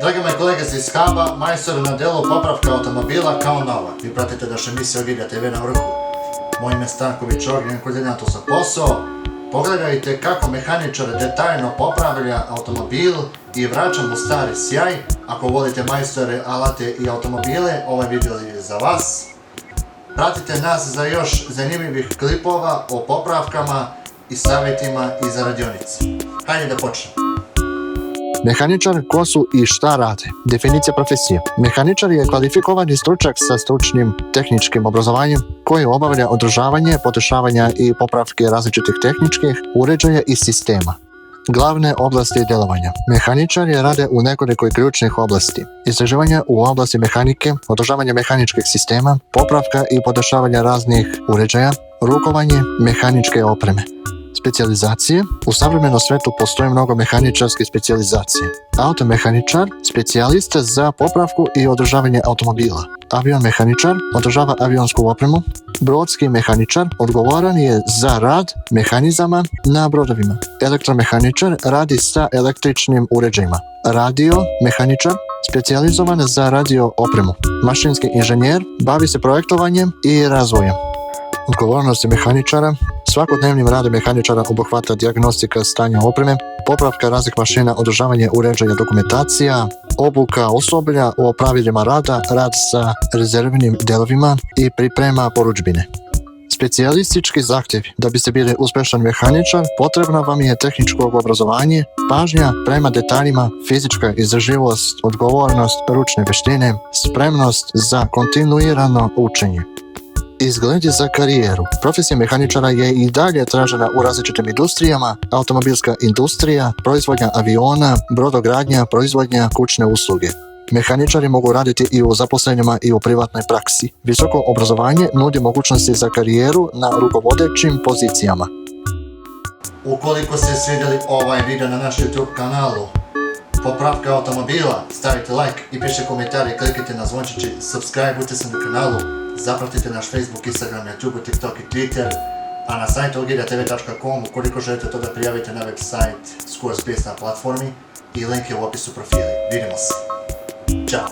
Dragi moji kolege iz Haba, majstori na delu popravka automobila kao nova. Vi pratite našu emisiju Ogiljat TV na vrhu. Moje ime je Stanković Ognjen, koordinator za posao. Pogledajte kako mehaničar detaljno popravlja automobil i vraća mu stari sjaj. Ako volite majstore, alate i automobile, ovaj video je za vas. Pratite nas za još zanimljivih klipova o popravkama i savjetima iz radionice. Hajde da počnemo. Mehaničar, ko su i šta rade? Definicija profesije. Mehaničar je kvalifikovani stručnjak sa stručnim tehničkim obrazovanjem koji obavlja održavanje, podešavanja i popravke različitih tehničkih uređaja i sistema. Glavne oblasti djelovanja. Mehaničari rade u nekoliko ključnih oblasti. Istraživanja u oblasti mehanike, održavanje mehaničkih sistema, popravka i podešavanja raznih uređaja, rukovanje mehaničke opreme. Specijalizacije. U savremenom svijetu postoji mnogo mehaničarske specijalizacije. Automehaničar, specijalista za popravku i održavanje automobila. Avion mehaničar održava avionsku opremu. Brodski mehaničar odgovoran je za rad mehanizama na brodovima. Elektromehaničar radi sa električnim uređajima. Radio mehaničar specijalizovan za radio opremu. Mašinski inženjer bavi se projektovanjem i razvojem. Odgovornosti mehaničara. Svakodnevnim radom mehaničara obuhvata dijagnostika stanja opreme, popravka raznih mašina, održavanje uređaja, dokumentacija, obuka osoblja o pravilima rada, rad sa rezervnim delovima i priprema porudžbine. Specijalistički zahtjevi. Da biste bili uspješan mehaničar, potrebno vam je tehničko obrazovanje, pažnja prema detaljima, fizička izdržljivost, odgovornost, ručne vještine, spremnost za kontinuirano učenje. Izgledi za karijeru. Profesija mehaničara je i dalje tražena u različitim industrijama, automobilska industrija, proizvodnja aviona, brodogradnja, proizvodnja kućne usluge. Mehaničari mogu raditi i u zaposlenjima i u privatnoj praksi. Visoko obrazovanje nudi mogućnosti za karijeru na rukovodećim pozicijama. Ukoliko ste svidjeli ovaj video na naš YouTube kanalu Popravka automobila, stavite like i pišite komentari i klikite na zvončići, subscribe-ujte se na kanalu, zapratite naš Facebook, Instagram, YouTube, TikTok i Twitter, a na sajtu ogiljatv.com ukoliko želite to da prijavite na website Squarespace na platformi i link je u opisu profila. Vidimo se. Ćao!